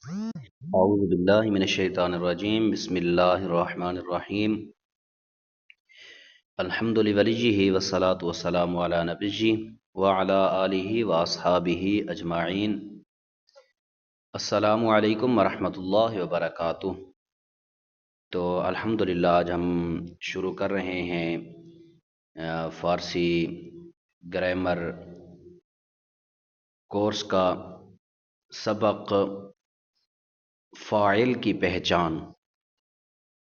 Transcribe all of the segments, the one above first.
اعوذ باللہ من الشیطان الرجیم بسم اللہ الرحمن الرحیم الحمد لولیہ والصلاة والسلام علی نبیہ وعلی آلہ واصحابہ اجمعین۔ السلام علیکم ورحمۃ اللہ وبرکاتہ۔ تو الحمدللہ آج ہم شروع کر رہے ہیں فارسی گرامر کورس کا سبق فاعل کی پہچان۔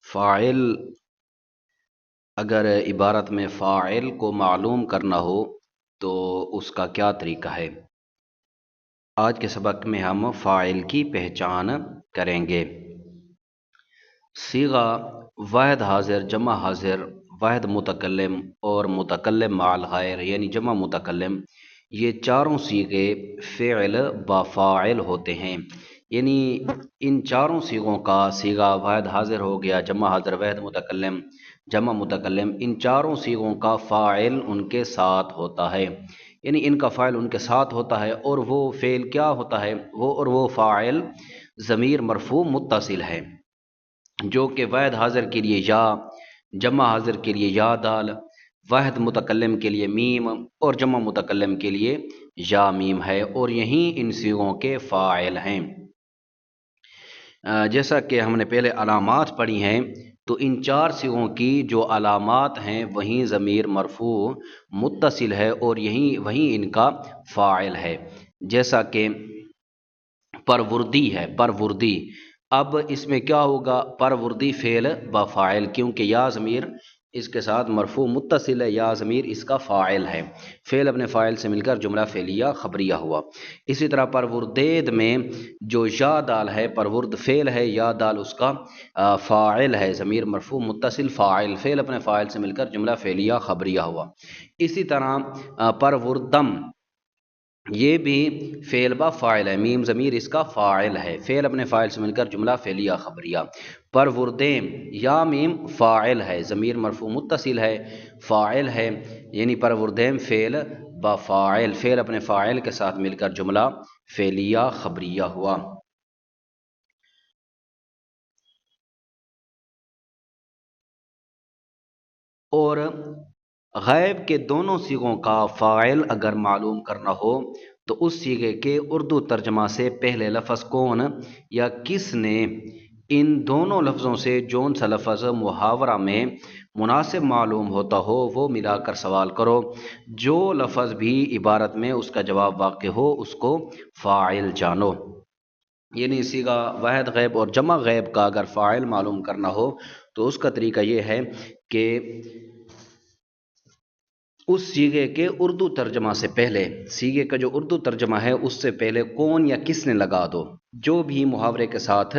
فاعل، اگر عبارت میں فاعل کو معلوم کرنا ہو تو اس کا کیا طریقہ ہے؟ آج کے سبق میں ہم فاعل کی پہچان کریں گے۔ صیغہ واحد حاضر، جمع حاضر، واحد متکلم اور متکلم مع الغیر یعنی جمع متکلم، یہ چاروں صیغے فعل با فاعل ہوتے ہیں۔ یعنی ان چاروں صیغوں کا، صیغہ واحد حاضر ہو گیا، جمع حاضر، واحد متکلم، جمع متکلم، ان چاروں صیغوں کا فاعل ان کے ساتھ ہوتا ہے۔ یعنی ان کا فاعل ان کے ساتھ ہوتا ہے، اور وہ فعل کیا ہوتا ہے؟ وہ فاعل ضمیر مرفوع متصل ہے، جو کہ واحد حاضر کے لیے یا، جمع حاضر کے لیے یا دال، واحد متکلم کے لیے میم اور جمع متکلم کے لیے یا میم ہے، اور یہی ان صیغوں کے فاعل ہیں۔ جیسا کہ ہم نے پہلے علامات پڑھی ہیں، تو ان چار صیغوں کی جو علامات ہیں وہیں ضمیر مرفوع متصل ہے، اور وہیں ان کا فاعل ہے۔ جیسا کہ پروردی ہے، پروردی، اب اس میں کیا ہوگا؟ پروردی فعل با فاعل، کیونکہ یا ضمیر اس کے ساتھ مرفوع متصل ہے، یا ضمیر اس کا فاعل ہے، فعل اپنے فاعل سے مل کر جملہ فعلیہ خبریہ ہوا۔ اسی طرح پروردید میں جو یا دال ہے، پرورد فعل ہے، یا دال اس کا فاعل ہے، ضمیر مرفوع متصل فاعل، فعل اپنے فاعل سے مل کر جملہ فعلیہ خبریہ ہوا۔ اسی طرح پروردم، یہ بھی فعل با فاعل ہے، میم ضمیر اس کا فاعل ہے، فعل اپنے فاعل سے مل کر جملہ فعلیہ خبریہ۔ پروردیم، یا میم فاعل ہے، ضمیر مرفوع متصل ہے، فاعل ہے، یعنی پروردیم فعل با فاعل، فعل اپنے فاعل کے ساتھ مل کر جملہ فعلیہ خبریہ ہوا۔ اور غائب کے دونوں صیغوں کا فاعل اگر معلوم کرنا ہو تو اس صیغے کے اردو ترجمہ سے پہلے لفظ کون یا کس نے، ان دونوں لفظوں سے جون سا لفظ محاورہ میں مناسب معلوم ہوتا ہو وہ ملا کر سوال کرو۔ جو لفظ بھی عبارت میں اس کا جواب واقع ہو اس کو فاعل جانو۔ یعنی صیغہ واحد غیب اور جمع غیب کا اگر فاعل معلوم کرنا ہو تو اس کا طریقہ یہ ہے کہ اس صیغے کے اردو ترجمہ سے پہلے، صیغے کا جو اردو ترجمہ ہے اس سے پہلے کون یا کس نے لگا دو۔ جو بھی محاورے کے ساتھ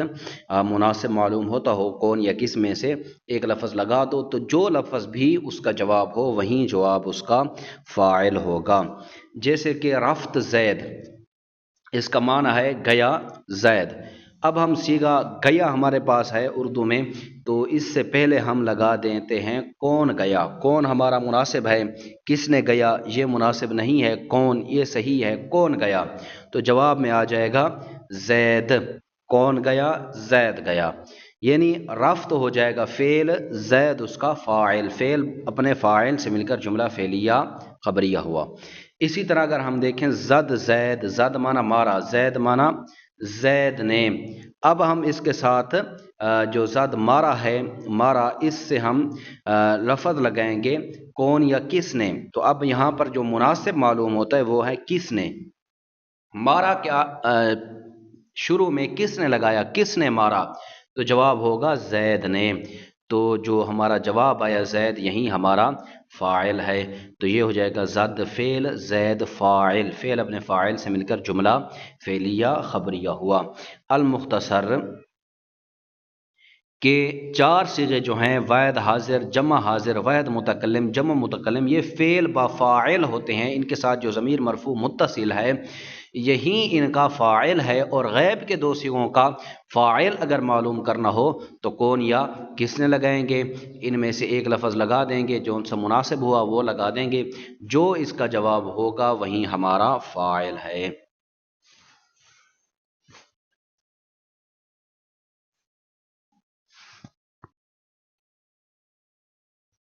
مناسب معلوم ہوتا ہو، کون یا کس میں سے ایک لفظ لگا دو، تو جو لفظ بھی اس کا جواب ہو وہیں جواب اس کا فاعل ہوگا۔ جیسے کہ رفت زید، اس کا معنی ہے گیا زید۔ اب ہم صیغہ گیا ہمارے پاس ہے اردو میں، تو اس سے پہلے ہم لگا دیتے ہیں کون گیا۔ کون ہمارا مناسب ہے، کس نے گیا یہ مناسب نہیں ہے، کون یہ صحیح ہے، کون گیا، تو جواب میں آ جائے گا زید۔ کون گیا؟ زید گیا۔ یعنی رفت ہو جائے گا فعل، زید اس کا فاعل، فعل اپنے فاعل سے مل کر جملہ فعلیہ خبریہ ہوا۔ اسی طرح اگر ہم دیکھیں زد زید، زد مانا مارا، زید مانا زید نے۔ اب ہم اس کے ساتھ جو زد مارا ہے، مارا، اس سے ہم لفظ لگائیں گے کون یا کس نے، تو اب یہاں پر جو مناسب معلوم ہوتا ہے وہ ہے کس نے۔ مارا کیا شروع میں کس نے لگایا، کس نے مارا، تو جواب ہوگا زید نے۔ تو جو ہمارا جواب آیا زید، یہی ہمارا فاعل ہے، تو یہ ہو جائے گا زد فعل، زید فاعل، فعل اپنے فاعل سے مل کر جملہ فعلیہ خبریہ ہوا۔ المختصر کہ چار صیغے جو ہیں واحد حاضر، جمع حاضر، واحد متکلم، جمع متکلم، یہ فعل با فاعل ہوتے ہیں، ان کے ساتھ جو ضمیر مرفوع متصل ہے یہی ان کا فاعل ہے۔ اور غیب کے دو صیغوں کا فاعل اگر معلوم کرنا ہو تو کون یا کس نے لگائیں گے، ان میں سے ایک لفظ لگا دیں گے، جو ان سے مناسب ہوا وہ لگا دیں گے، جو اس کا جواب ہوگا وہی ہمارا فاعل ہے۔